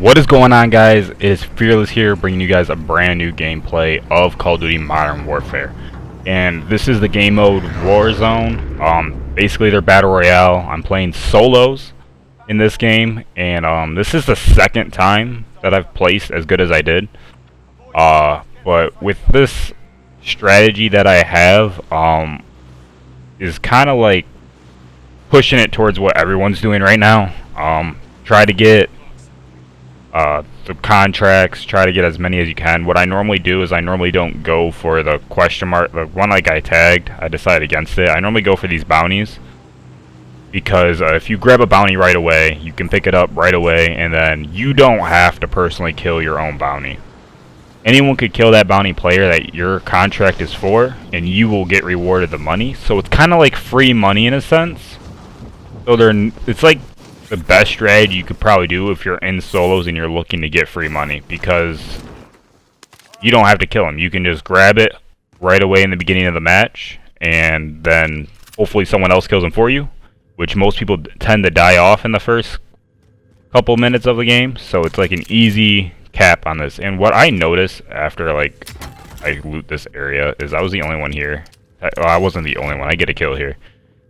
What is going on, guys? It is Fearless here, bringing you guys a brand new gameplay of Call of Duty Modern Warfare. And this is the game mode Warzone. Basically their battle royale. I'm playing solos in this game, and this is the second time that I've placed as good as I did. But with this strategy that I have, is kind of like pushing it towards what everyone's doing right now. Try to get the contracts, try to get as many as you can. What I normally do is I normally don't go for the question mark, the one like I tagged. I decided against it. I normally go for these bounties because if you grab a bounty right away, you can pick it up right away, and then you don't have to personally kill your own bounty. Anyone could kill that bounty player that your contract is for, and you will get rewarded the money. So it's kind of like free money in a sense. So it's like the best strategy you could probably do if you're in solos and you're looking to get free money, because you don't have to kill him. You can just grab it right away in the beginning of the match, and then hopefully someone else kills him for you, which most people tend to die off in the first couple minutes of the game. So it's like an easy cap on this. And what I noticed after like I loot this area is I was the only one here. Well, I wasn't the only one. I get a kill here.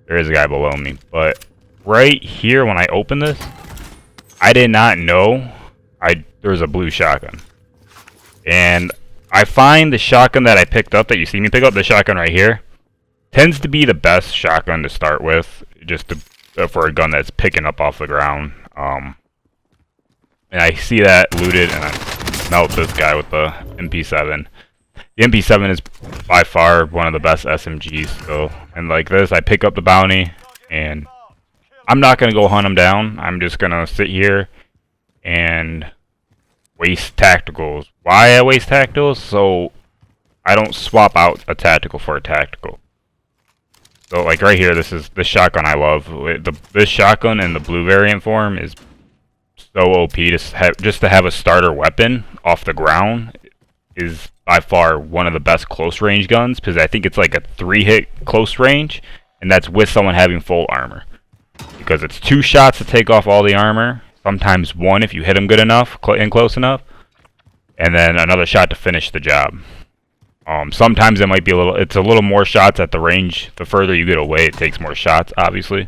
There is a guy below me, but right here when I open this, I did not know there was a blue shotgun. And I find the shotgun that I picked up, that you see me pick up, the shotgun right here, tends to be the best shotgun to start with, just for a gun that's picking up off the ground. And I see that looted, and I melt this guy with the MP7. The MP7 is by far one of the best SMGs. So, and like this, I pick up the bounty, and I'm not going to go hunt him down. I'm just going to sit here and waste tacticals. Why I waste tacticals? So I don't swap out a tactical for a tactical. So like right here, this shotgun I love. This shotgun in the blue variant form is so OP. Just to have a starter weapon off the ground is by far one of the best close range guns, because I think it's like a 3-hit close range, and that's with someone having full armor. Because it's 2 shots to take off all the armor, sometimes 1 if you hit them good enough and close enough, and then another shot to finish the job. Sometimes it might be it's a little more shots at the range. The further you get away, it takes more shots, obviously,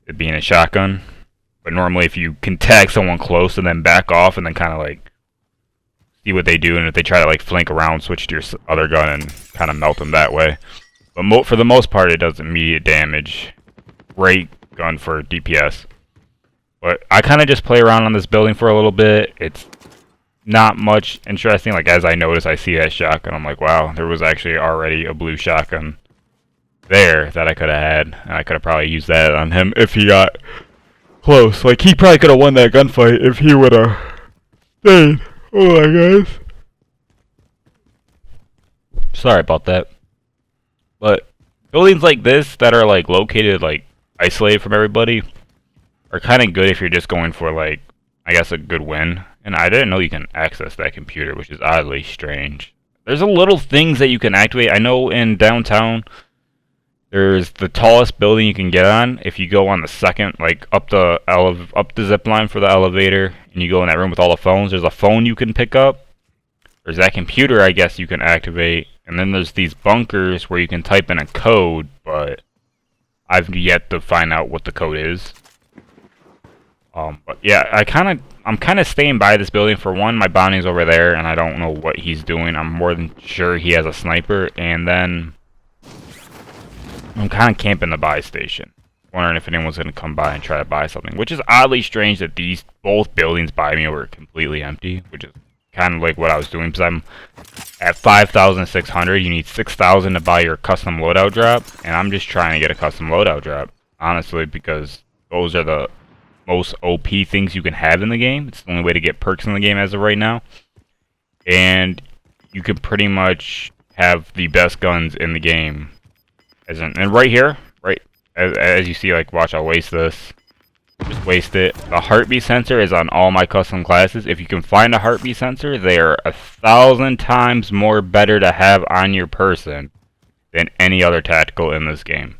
it being a shotgun. But normally if you can tag someone close and then back off and then kind of like see what they do, and if they try to like flank around, switch to your other gun and kind of melt them that way. But for the most part, it does immediate damage. Great gun for DPS. But I kind of just play around on this building for a little bit. It's not much interesting. Like, as I notice, I see that shotgun, I'm like, wow, there was actually already a blue shotgun there that I could have had, and I could have probably used that on him if he got close. Like, he probably could have won that gunfight if he would have stayed. Oh my gosh. Sorry about that. But buildings like this that are like located like isolated from everybody are kind of good if you're just going for like, I guess, a good win. And I didn't know you can access that computer, which is oddly strange. There's a little things that you can activate. I know in downtown there's the tallest building you can get on. If you go on the second, like up the zip line for the elevator, and you go in that room with all the phones, there's a phone you can pick up. There's that computer, I guess, you can activate. And then there's these bunkers where you can type in a code, but I've yet to find out what the code is. But yeah, I'm kind of staying by this building. For one, my bounty's over there, and I don't know what he's doing. I'm more than sure he has a sniper, and then I'm kind of camping the buy station, wondering if anyone's going to come by and try to buy something, which is oddly strange that both buildings by me were completely empty, which is kind of like what I was doing, because I'm at 5,600. You need 6,000 to buy your custom loadout drop, and I'm just trying to get a custom loadout drop, honestly, because those are the most OP things you can have in the game. It's the only way to get perks in the game as of right now, and you can pretty much have the best guns in the game. And right here, right as you see, like, watch, I'll waste this. Just waste it. The heartbeat sensor is on all my custom classes. If you can find a heartbeat sensor, they are 1,000 times more better to have on your person than any other tactical in this game.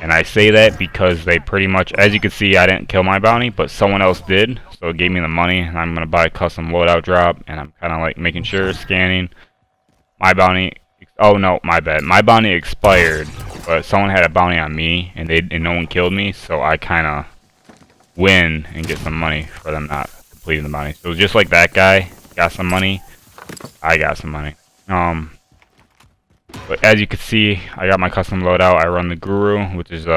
And I say that because they pretty much, as you can see, I didn't kill my bounty, but someone else did. So it gave me the money, and I'm going to buy a custom loadout drop, and I'm kind of like making sure, scanning. My bounty, oh no, my bad. My bounty expired, but someone had a bounty on me, and no one killed me, so I kind of win and get some money for them not completing the bounty. So just like that guy got some money, I got some money. But as you can see, I got my custom loadout. I run the Guru, which is it's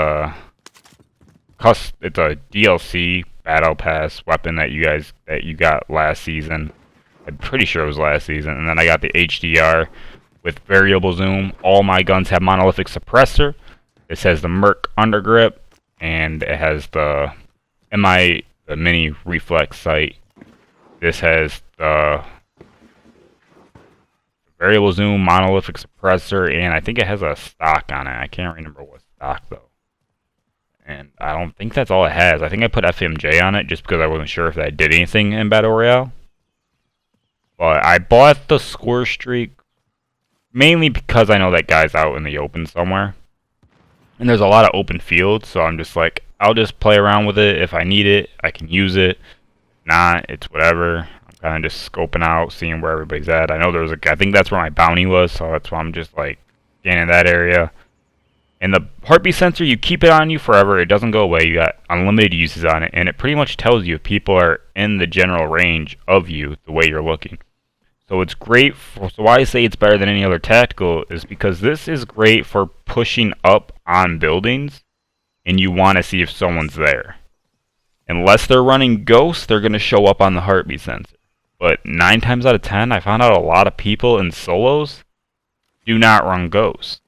a DLC battle pass weapon that you got last season. I'm pretty sure it was last season. And then I got the HDR with variable zoom. All my guns have monolithic suppressor. This has the Merc undergrip, and it has the mini reflex sight. This has the variable zoom, monolithic suppressor, and I think it has a stock on it. I can't remember what stock though. And I don't think that's all it has. I think I put FMJ on it just because I wasn't sure if that did anything in Battle Royale. But I bought the score streak mainly because I know that guy's out in the open somewhere. And there's a lot of open fields, so I'm just like, I'll just play around with it. If I need it, I can use it. If not, it's whatever. Kind of just scoping out, seeing where everybody's at. I know there was I think that's where my bounty was, so that's why I'm just like scanning that area. And the heartbeat sensor, you keep it on you forever. It doesn't go away. You got unlimited uses on it, and it pretty much tells you if people are in the general range of you the way you're looking. So it's great. So why I say it's better than any other tactical is because this is great for pushing up on buildings, and you want to see if someone's there. Unless they're running ghosts, they're going to show up on the heartbeat sensor. But 9 times out of 10, I found out a lot of people in solos do not run ghosts.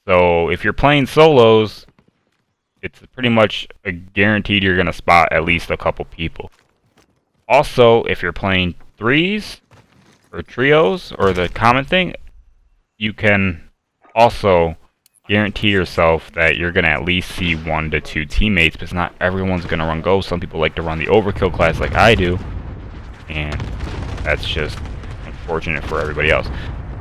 So if you're playing solos, it's pretty much a guaranteed you're going to spot at least a couple people. Also, if you're playing threes or trios or the common thing, you can also guarantee yourself that you're going to at least see 1 to 2 teammates, because not everyone's going to run ghosts. Some people like to run the overkill class like I do. And that's just unfortunate for everybody else.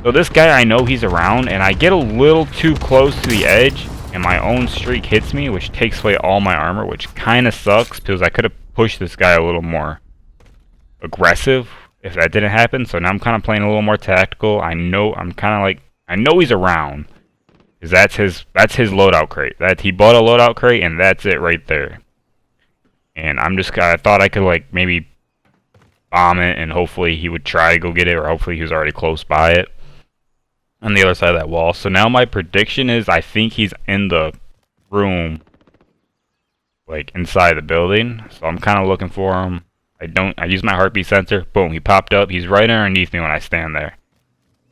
So this guy, I know he's around, and I get a little too close to the edge, and my own streak hits me, which takes away all my armor, which kind of sucks, because I could have pushed this guy a little more aggressive if that didn't happen. So now I'm kind of playing a little more tactical. I know he's around, because that's his loadout crate. He bought a loadout crate, and that's it right there. And I thought I could like maybe bomb it, and hopefully he would try to go get it, or hopefully he was already close by it on the other side of that wall. So now my prediction is I think he's in the room, like inside the building. So I'm kind of looking for him. I use my heartbeat sensor. Boom, he popped up. He's right underneath me when I stand there.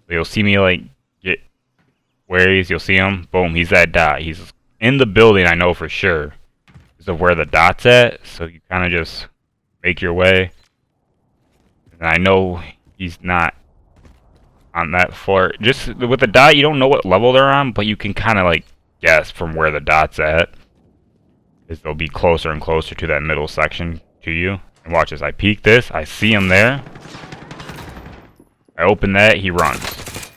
So you'll see me like get where he is. You'll see him. Boom, he's that dot. He's in the building, I know for sure, because of where the dot's at. So you kind of just make your way. And I know he's not on that floor. Just with the dot, you don't know what level they're on, but you can kind of like guess from where the dot's at. Is they'll be closer and closer to that middle section to you. And watch this. I peek this. I see him there. I open that. He runs.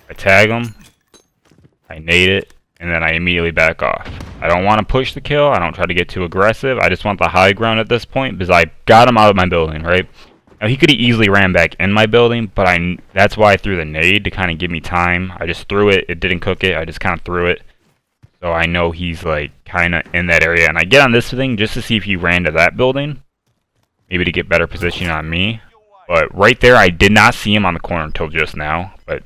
I tag him. I nade it. And then I immediately back off. I don't want to push the kill. I don't try to get too aggressive. I just want the high ground at this point, because I got him out of my building, right? Now, he could have easily ran back in my building, but that's why I threw the nade, to kind of give me time. I just threw it. It didn't cook it. I just kind of threw it. So I know he's like kind of in that area. And I get on this thing just to see if he ran to that building, maybe to get better position on me. But right there, I did not see him on the corner until just now. But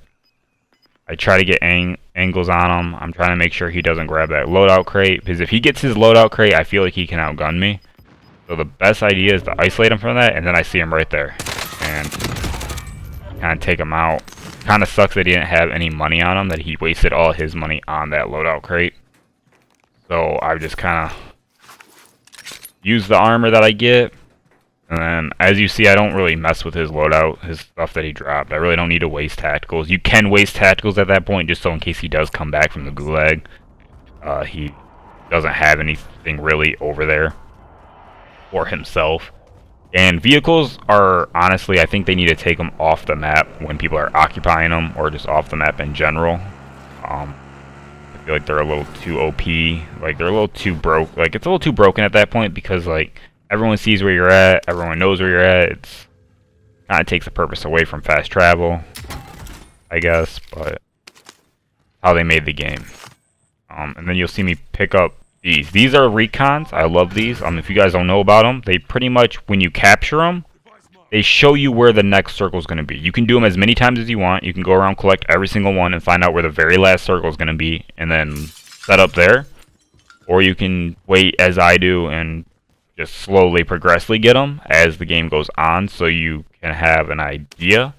I try to get angles on him. I'm trying to make sure he doesn't grab that loadout crate, because if he gets his loadout crate, I feel like he can outgun me. So the best idea is to isolate him from that, and then I see him right there. And kind of take him out. Kind of sucks that he didn't have any money on him, that he wasted all his money on that loadout crate. So I just kind of use the armor that I get. And then, as you see, I don't really mess with his loadout, his stuff that he dropped. I really don't need to waste tacticals. You can waste tacticals at that point, just so in case he does come back from the gulag, he doesn't have anything really over there for himself. And vehicles are, honestly, I think they need to take them off the map when people are occupying them, or just off the map in general. feel like they're a little too OP. Like, they're a little too broke. Like, it's a little too broken at that point because, like, everyone sees where you're at. Everyone knows where you're at. It's kind of takes the purpose away from fast travel, I guess, but how they made the game. And then you'll see me pick up these. These are recons. I love these. If you guys don't know about them, they pretty much, when you capture them, they show you where the next circle is going to be. You can do them as many times as you want. You can go around, collect every single one, and find out where the very last circle is going to be, and then set up there. Or you can wait, as I do, and just slowly, progressively get them as the game goes on, so you can have an idea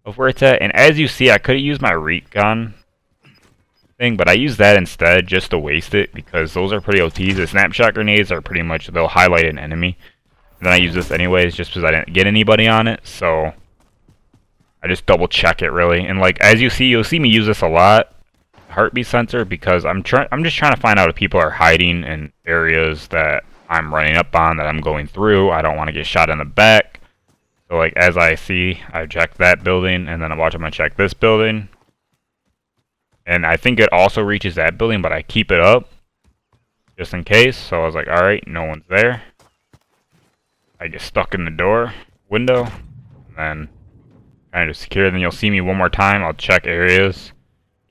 of where it's at. And as you see, I could have used my recon thing, but I use that instead just to waste it because those are pretty OTs. The snapshot grenades are pretty much, they'll highlight an enemy. And then I use this anyways just because I didn't get anybody on it, so I just double check it really. And like as you see, you'll see me use this a lot, heartbeat sensor, because I'm just trying to find out if people are hiding in areas that I'm running up on, that I'm going through. I don't want to get shot in the back. So like as I see, I check that building, and then I'm gonna check this building. And I think it also reaches that building, but I keep it up just in case. So I was like, alright, no one's there. I get stuck in the window, and then kind of secure. Then you'll see me one more time. I'll check areas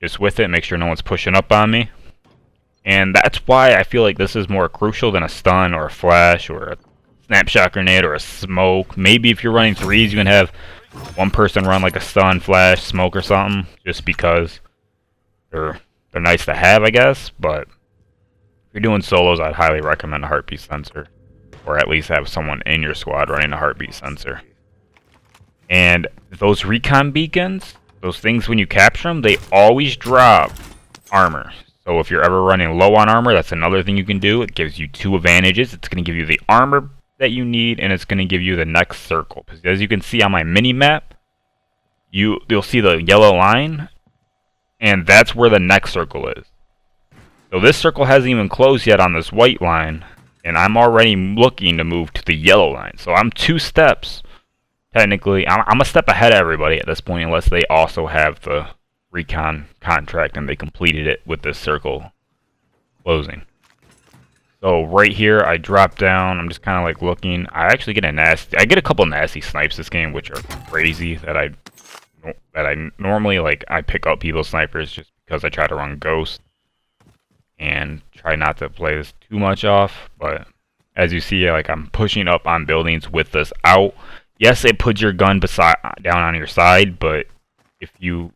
just with it, make sure no one's pushing up on me. And that's why I feel like this is more crucial than a stun or a flash or a snapshot grenade or a smoke. Maybe if you're running threes, you can have one person run like a stun, flash, smoke or something, just because they're nice to have, I guess. But if you're doing solos, I'd highly recommend a heartbeat sensor, or at least have someone in your squad running a heartbeat sensor. And those recon beacons, those things when you capture them, they always drop armor. So if you're ever running low on armor, that's another thing you can do. It gives you two advantages. It's going to give you the armor that you need, and it's going to give you the next circle. Because as you can see on my mini map, you'll see the yellow line, and that's where the next circle is. So this circle hasn't even closed yet on this white line, and I'm already looking to move to the yellow line. So I'm 2 steps, technically. I'm a step ahead of everybody at this point, unless they also have the recon contract and they completed it with this circle closing. So right here, I drop down. I'm just kind of like looking. I actually get I get a couple nasty snipes this game, which are crazy. That I normally like. I pick up people's snipers just because I try to run ghost and try not to play this too much off. But as you see, like I'm pushing up on buildings with this out. Yes, it puts your gun down on your side, but if you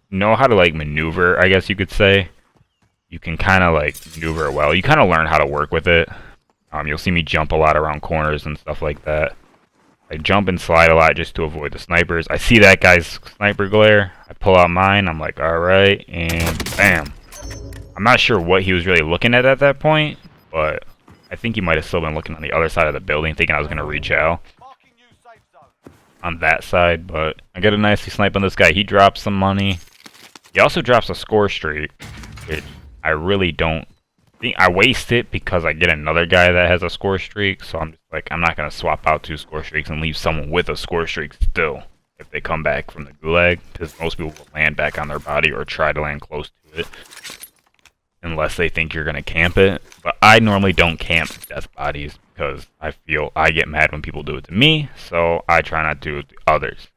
know how to like maneuver, I guess you could say, you can kind of like maneuver it well. You kind of learn how to work with it. You'll see me jump a lot around corners and stuff like that. I jump and slide a lot just to avoid the snipers. I see that guy's sniper glare. I pull out mine. I'm like, alright, and bam. I'm not sure what he was really looking at that point, but I think he might have still been looking on the other side of the building, thinking I was going to reach out on that side. But I get a nicely snipe on this guy. He drops some money. He also drops a score streak, which I really don't think. I waste it because I get another guy that has a score streak, so I'm just like, I'm not going to swap out 2 score streaks and leave someone with a score streak still if they come back from the gulag, because most people will land back on their body or try to land close to it unless they think you're going to camp it. But I normally don't camp death bodies because I feel I get mad when people do it to me, so I try not to do it to others.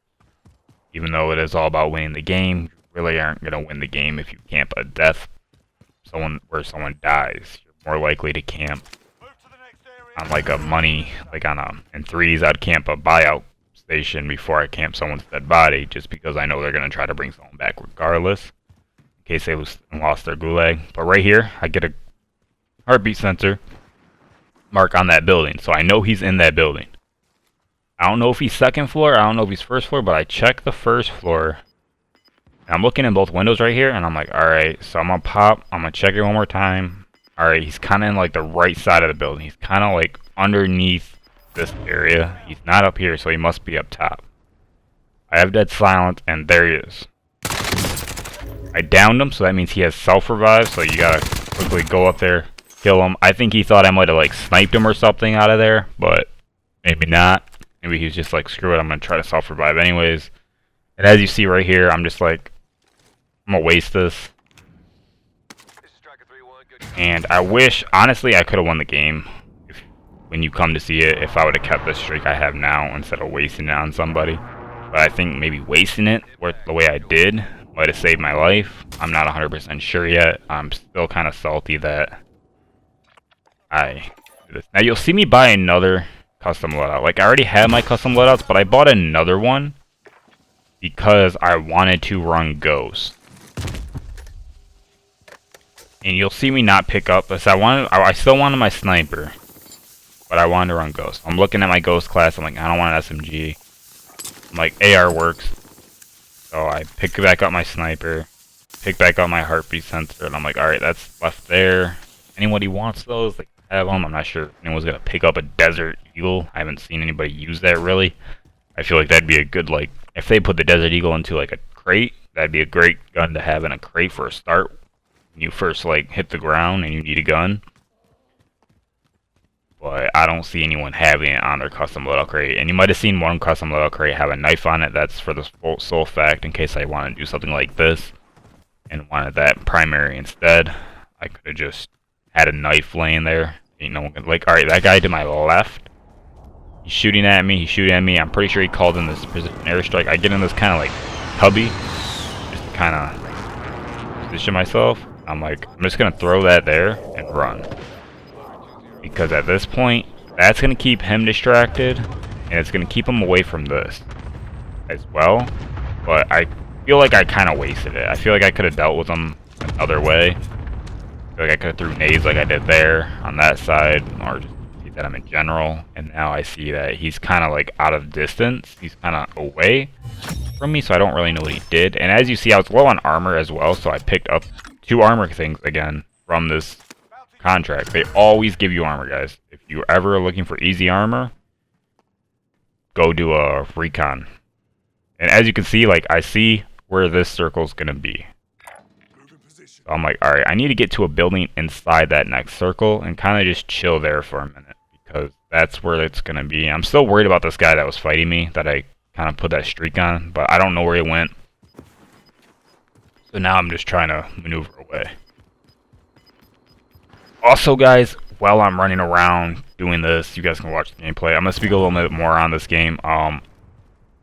Even though it is all about winning the game, you really aren't going to win the game if you camp a death where someone dies. You're more likely to camp on like a money, like in threes, I'd camp a buyout station before I camp someone's dead body, just because I know they're going to try to bring someone back regardless, in case they lost their gulag. But right here, I get a heartbeat sensor mark on that building, so I know he's in that building. I don't know if he's second floor, I don't know if he's first floor, but I check the first floor. I'm looking in both windows right here, and I'm like, alright, so I'm going to pop, I'm going to check it one more time. Alright, he's kind of in like the right side of the building. He's kind of like underneath this area. He's not up here, so he must be up top. I have dead silence, and there he is. I downed him, so that means he has self-revive, so you gotta quickly go up there, kill him. I think he thought I might have like sniped him or something out of there, but maybe not. Maybe he was just like, screw it, I'm going to try to self-revive anyways. And as you see right here, I'm just like, I'm going to waste this. And I wish, honestly, I could have won the game when you come to see it if I would have kept the streak I have now instead of wasting it on somebody. But I think maybe wasting it the way I did might have saved my life. I'm not 100% sure yet. I'm still kind of salty that I did this. Now you'll see me buy another custom loadout. Like, I already had my custom loadouts, but I bought another one because I wanted to run Ghost. And you'll see me not pick up this. I still wanted my sniper, but I wanted to run Ghost. I'm looking at my Ghost class. I'm like, I don't want an SMG. I'm like, AR works. So I pick back up my sniper, pick back up my heartbeat sensor, and I'm like, alright, that's left there. Anybody wants those? Like, have them. I'm not sure if anyone's gonna pick up a Desert Eagle. I haven't seen anybody use that really. I feel like that'd be a good, like, if they put the Desert Eagle into like a crate, that'd be a great gun to have in a crate for a start. When you first like hit the ground and you need a gun. But I don't see anyone having it on their custom loadout crate. And you might have seen one custom loadout crate have a knife on it. That's for the sole fact in case I want to do something like this and wanted that primary instead. I could have just had a knife laying there. You know, like, alright, that guy to my left, he's shooting at me, I'm pretty sure he called in this precision airstrike. I get in this kind of like cubby, just to kind of position myself. I'm like, I'm just going to throw that there and run. Because at this point, that's going to keep him distracted, and it's going to keep him away from this as well. But I feel like I kind of wasted it. I feel like I could have dealt with him another way. I feel like I could have threw nades like I did there on that side, or just see that I'm in general. And now I see that he's kind of like out of distance. He's kind of away from me, so I don't really know what he did. And as you see, I was low on armor as well, so I picked up 2 armor things again from this contract. They always give you armor, guys. If you're ever looking for easy armor, go do a recon. And as you can see, like, I see where this circle's gonna be. So I'm like, alright, I need to get to a building inside that next circle and kind of just chill there for a minute, because that's where it's gonna be. I'm still worried about this guy that was fighting me, that I kind of put that streak on, but I don't know where he went. So now I'm just trying to maneuver away. Also, guys, while I'm running around doing this, you guys can watch the gameplay. I'm going to speak a little bit more on this game. I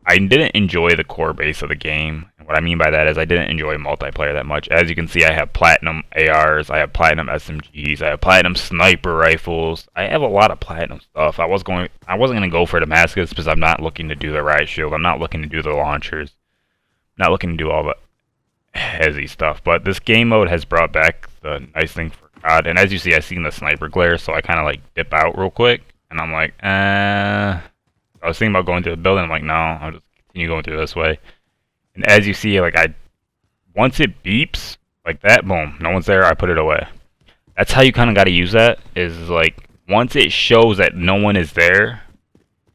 didn't enjoy the core base of the game. And what I mean by that is I didn't enjoy multiplayer that much. As you can see, I have platinum ARs, I have platinum SMGs, I have platinum sniper rifles. I have a lot of platinum stuff. I wasn't going to go for Damascus because I'm not looking to do the riot shield. I'm not looking to do the launchers. I'm not looking to do all the heavy stuff. But this game mode has brought back the nice thing for God. And as you see, I seen the sniper glare, so I kind of like dip out real quick. And I'm like, I was thinking about going to the building. I'm like, no, I'll just continue going through this way. And as you see, like, once it beeps like that, boom, no one's there, I put it away. That's how you kind of got to use that, is like, once it shows that no one is there,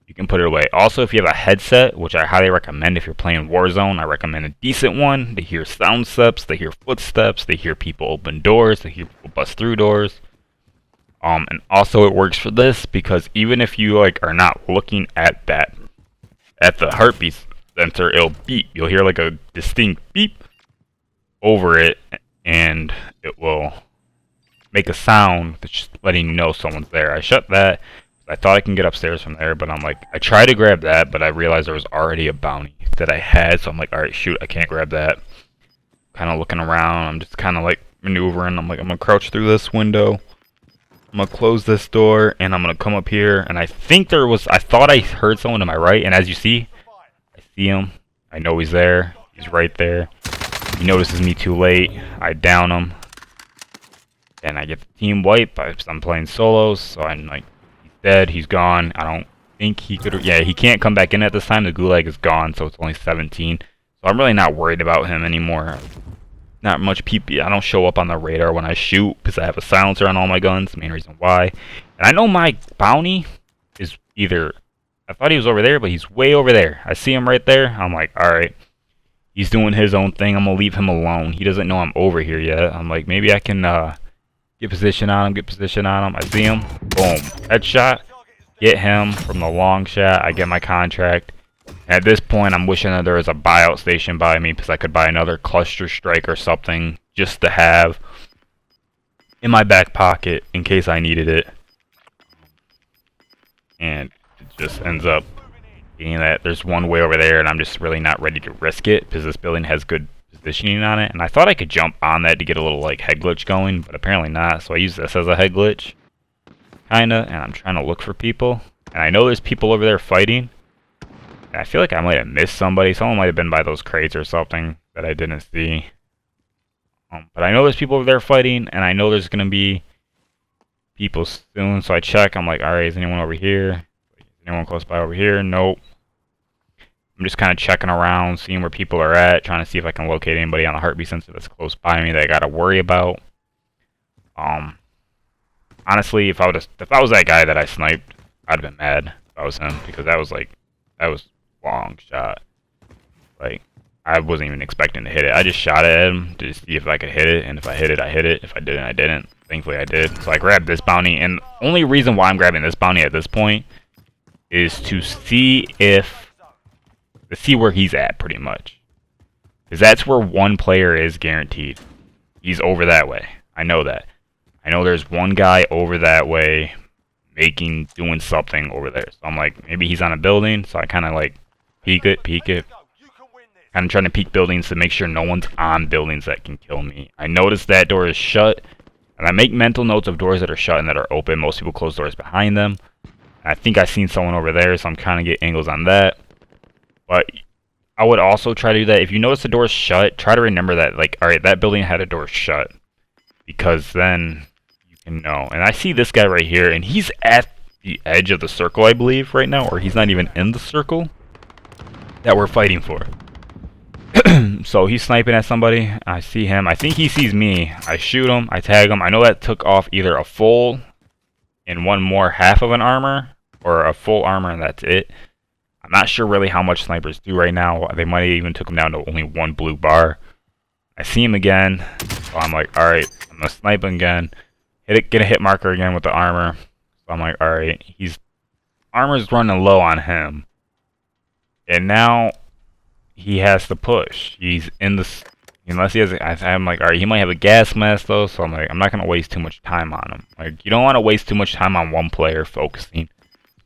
you can put it away. Also, if you have a headset, which I highly recommend if you're playing Warzone, I recommend a decent one to hear sound steps, to hear footsteps, to hear people open doors, to hear people bust through doors. And also it works for this because even if you like are not looking at that, at the heartbeat sensor, it'll beep. You'll hear like a distinct beep over it, and it will make a sound that's just letting you know someone's there. I shut that. I thought I can get upstairs from there, but I'm like, I tried to grab that, but I realized there was already a bounty that I had, so I'm like, alright, shoot, I can't grab that. Kind of looking around, I'm just kind of like maneuvering. I'm like, I'm gonna crouch through this window, I'm gonna close this door, and I'm gonna come up here, and I think I thought I heard someone to my right, and as you see, I see him, I know he's there, he's right there. He notices me too late, I down him, and I get the team wipe. I'm playing solos, so I'm like, dead, he's gone. I don't think he could. Yeah, he can't come back in at this time. The gulag is gone, so it's only 17. So I'm really not worried about him anymore. Not much PP. I don't show up on the radar when I shoot because I have a silencer on all my guns. The main reason why. And I know my bounty is either. I thought he was over there, but he's way over there. I see him right there. I'm like, all right, he's doing his own thing. I'm gonna leave him alone. He doesn't know I'm over here yet. I'm like, maybe I can get position on him, get position on him. I see him. Boom. Headshot. Get him from the long shot. I get my contract. And at this point, I'm wishing that there was a buyout station by me because I could buy another cluster strike or something just to have. in my back pocket in case I needed it. And it just ends up being that there's one way over there, and I'm just really not ready to risk it because this building has good positioning on it. And I thought I could jump on that to get a little like head glitch going, but apparently not. So I use this as a head glitch, kinda, and I'm trying to look for people. And I know there's people over there fighting. And I feel like I might have missed somebody. Someone might have been by those crates or something that I didn't see. But I know there's people over there fighting, and I know there's gonna be people soon. So I check. I'm like, all right, is anyone over here? Is anyone close by over here? Nope. I'm just kind of checking around, seeing where people are at, trying to see if I can locate anybody on the heartbeat sensor that's close by me that I gotta worry about. Honestly, if I was that guy that I sniped, I'd have been mad if I was him, because that was a long shot. Like, I wasn't even expecting to hit it. I just shot at him to see if I could hit it, and if I hit it, I hit it. If I didn't, I didn't. Thankfully, I did. So I grabbed this bounty, and the only reason why I'm grabbing this bounty at this point is to see where he's at, pretty much. Because that's where one player is guaranteed. He's over that way. I know that. I know there's one guy over that way doing something over there. So I'm like, maybe he's on a building. So I kind of like peek it. Kind of trying to peek buildings to make sure no one's on buildings that can kill me. I notice that door is shut. And I make mental notes of doors that are shut and that are open. Most people close doors behind them. And I think I've seen someone over there, so I'm trying to get angles on that. But I would also try to do that. If you notice the door's shut, try to remember that, like, alright, that building had a door shut. Because then you can know. And I see this guy right here, and he's at the edge of the circle, I believe, right now. Or he's not even in the circle that we're fighting for. So he's sniping at somebody. I see him. I think he sees me. I shoot him. I tag him. I know that took off either a full and one more half of an armor, or a full armor and that's it. I'm not sure really how much snipers do right now. They might have even took him down to only one blue bar. I see him again. So I'm like, alright, I'm going to snipe him again. Get a hit marker again with the armor. So I'm like, alright, armor's running low on him. And now he has to push. He's in this, unless he has, I'm like, alright, he might have a gas mask though, so I'm like, I'm not going to waste too much time on him. Like, you don't want to waste too much time on one player focusing,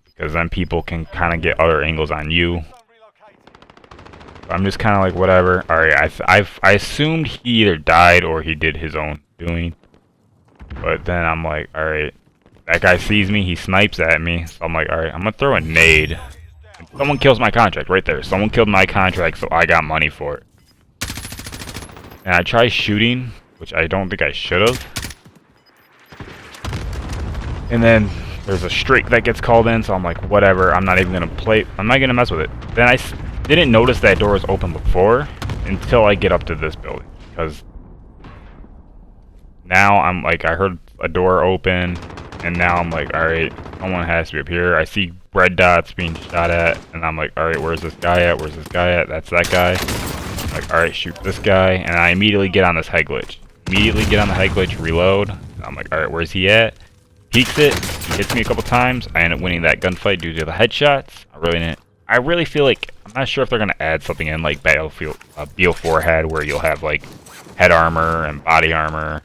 because then people can kind of get other angles on you. So I'm just kind of like, whatever. Alright, I assumed he either died or he did his own doing. But then I'm like, alright, that guy sees me, he snipes at me, so I'm like, alright, I'm going to throw a nade. Someone kills my contract right there. Someone killed my contract, so I got money for it. And I try shooting, which I don't think I should have. And then there's a streak that gets called in, so I'm like, whatever. I'm not even gonna play. I'm not gonna mess with it. Then I didn't notice that door was open before until I get up to this building, because now I'm like, I heard a door open, and now I'm like, all right, someone has to be up here. I see red dots being shot at, and I'm like, all right, where's this guy at? Where's this guy at? That's that guy. I'm like, all right, shoot this guy, and I immediately get on this head glitch. Immediately get on the head glitch, reload. I'm like, all right, where's he at? Peeks it. He hits me a couple times. I end up winning that gunfight due to the headshots. I really feel like, I'm not sure if they're gonna add something in like Battlefield BO4 had, where you'll have like head armor and body armor,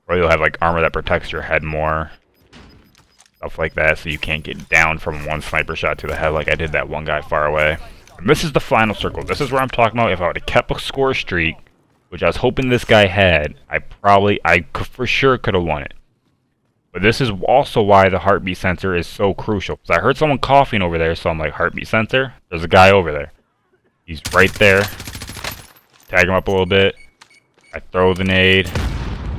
or you'll have like armor that protects your head more. Stuff like that, so you can't get down from one sniper shot to the head like I did that one guy far away. And this is the final circle. This is where I'm talking about. If I would have kept a score streak, which I was hoping this guy had, for sure could have won it. But this is also why the heartbeat sensor is so crucial. Because I heard someone coughing over there, so I'm like, heartbeat sensor? There's a guy over there. He's right there. Tag him up a little bit. I throw the nade.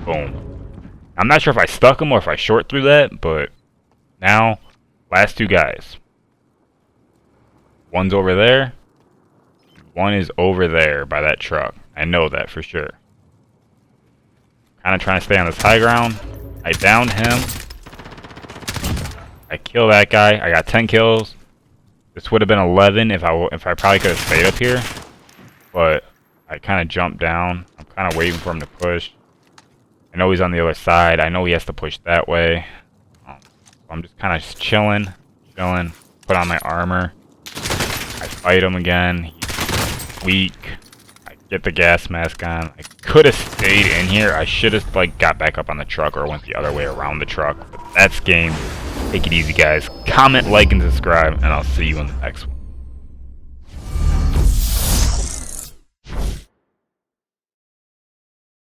Boom. I'm not sure if I stuck him or if I short threw that, but now, last two guys. One's over there. One is over there by that truck. I know that for sure. Kind of trying to stay on this high ground. I downed him. I kill that guy. I got 10 kills. This would have been 11 if I probably could have stayed up here. But I kind of jumped down. I'm kind of waiting for him to push. I know he's on the other side. I know he has to push that way. I'm just kind of chilling. Put on my armor. I fight him again. He's weak. I get the gas mask on. I could have stayed in here. I should have like got back up on the truck or went the other way around the truck. But that's game. Take it easy, guys. Comment, like, and subscribe, and I'll see you in the next one.